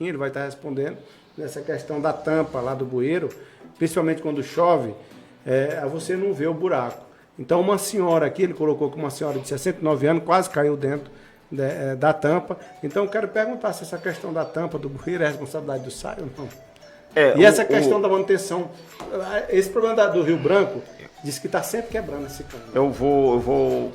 Ele vai estar respondendo nessa questão da tampa lá do bueiro, principalmente quando chove, você não vê o buraco. Então uma senhora aqui, ele colocou que uma senhora de 69 anos quase caiu dentro da tampa. Então eu quero perguntar se essa questão da tampa do bueiro é responsabilidade do SAI ou não. E essa questão da manutenção, esse problema do Rio Branco, diz que está sempre quebrando esse cano. Eu vou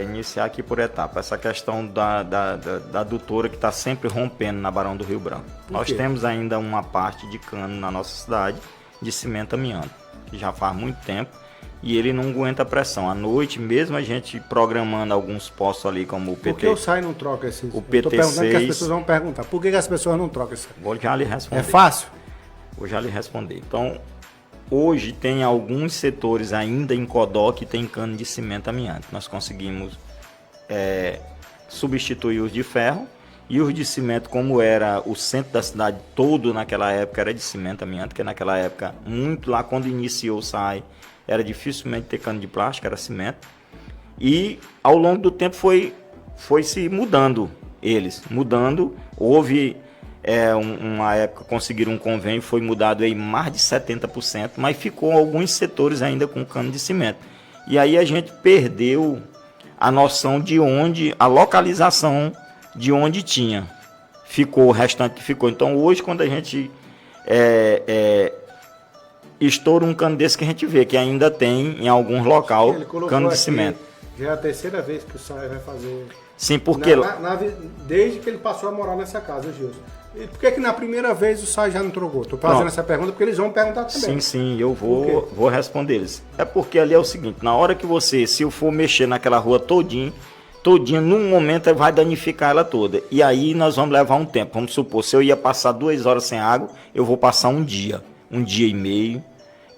iniciar aqui por etapa. Essa questão da adutora que está sempre rompendo na Barão do Rio Branco. Nós temos ainda uma parte de cano na nossa cidade de cimento amianto, que já faz muito tempo, e ele não aguenta a pressão. À noite, mesmo a gente programando alguns postos ali, como o PT... Por que o SAI não troca esses? O PT6... Estou perguntando que as pessoas vão perguntar. Por que as pessoas não trocam isso? Vou já lhe responder. É fácil? Vou já lhe responder. Então, hoje tem alguns setores ainda em Codó que tem cano de cimento amianto. Nós conseguimos substituir os de ferro, e os de cimento, como era o centro da cidade todo naquela época, era de cimento amianto, que naquela época, muito lá quando iniciou o SAI, era dificilmente ter cano de plástico, era cimento. E ao longo do tempo foi se mudando houve... uma época conseguiram um convênio, foi mudado aí mais de 70%, mas ficou alguns setores ainda com cano de cimento. E aí a gente perdeu a noção de onde, a localização de onde tinha. Ficou, o restante que ficou. Então hoje, quando a gente estoura um cano desse, que a gente vê que ainda tem em alguns locais cano de cimento. Já é a terceira vez que o SAI vai fazer... Sim, porque... Desde que ele passou a morar nessa casa, Gilson. E por que na primeira vez o SAI já não trocou? Estou fazendo essa pergunta porque eles vão perguntar também. Sim, eu vou responder eles. É porque ali é o seguinte, na hora que você, se eu for mexer naquela rua todinha, num momento vai danificar ela toda. E aí nós vamos levar um tempo. Vamos supor, se eu ia passar 2 horas sem água, eu vou passar um dia e meio,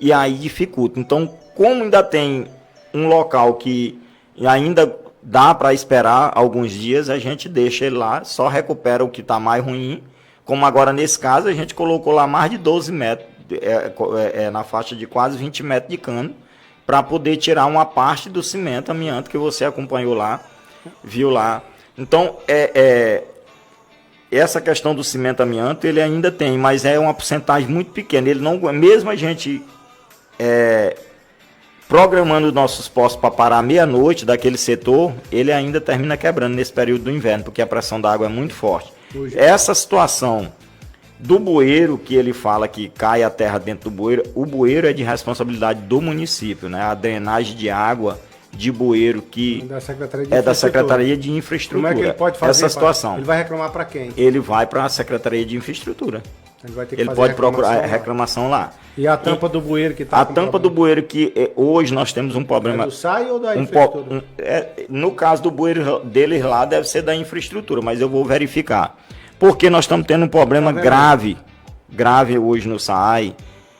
e aí dificulta. Então, como ainda tem um local que ainda dá para esperar alguns dias, a gente deixa ele lá, só recupera o que está mais ruim. Como agora nesse caso, a gente colocou lá mais de 12 metros, na faixa de quase 20 metros de cano, para poder tirar uma parte do cimento amianto que você acompanhou lá, viu lá. Então, essa questão do cimento amianto, ele ainda tem, mas é uma porcentagem muito pequena. Ele não, mesmo a gente programando nossos postos para parar meia-noite daquele setor, ele ainda termina quebrando nesse período do inverno, porque a pressão da água é muito forte. Essa situação do bueiro, que ele fala que cai a terra dentro do bueiro, o bueiro é de responsabilidade do município, né? A drenagem de água de bueiro que da Secretaria de Infraestrutura. Como é que ele pode fazer essa situação? Ele vai reclamar para quem? Ele vai para a Secretaria de Infraestrutura. Ele pode procurar reclamação lá. E a tampa do bueiro que está... A tampa do bueiro que hoje nós temos um problema... É do SAI ou da infraestrutura? No caso do bueiro deles lá, deve ser da infraestrutura, mas eu vou verificar. Porque nós estamos tendo um problema grave hoje no SAI.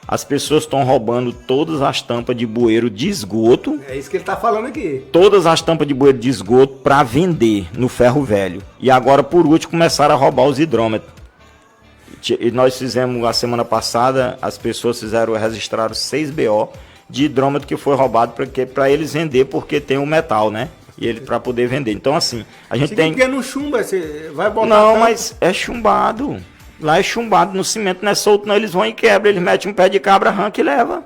As pessoas estão roubando todas as tampas de bueiro de esgoto. É isso que ele está falando aqui. Todas as tampas de bueiro de esgoto para vender no ferro velho. E agora, por último, começaram a roubar os hidrômetros. E nós fizemos, a semana passada, as pessoas registraram 6 BO de hidrômetro que foi roubado para eles vender, porque tem o metal, né? E ele para poder vender. Então, assim, a gente tem... Porque não chumba, você vai botar... Não, mas é chumbado. Lá é chumbado, no cimento não é solto, não. Eles vão e quebram, eles metem um pé de cabra, arranca e leva.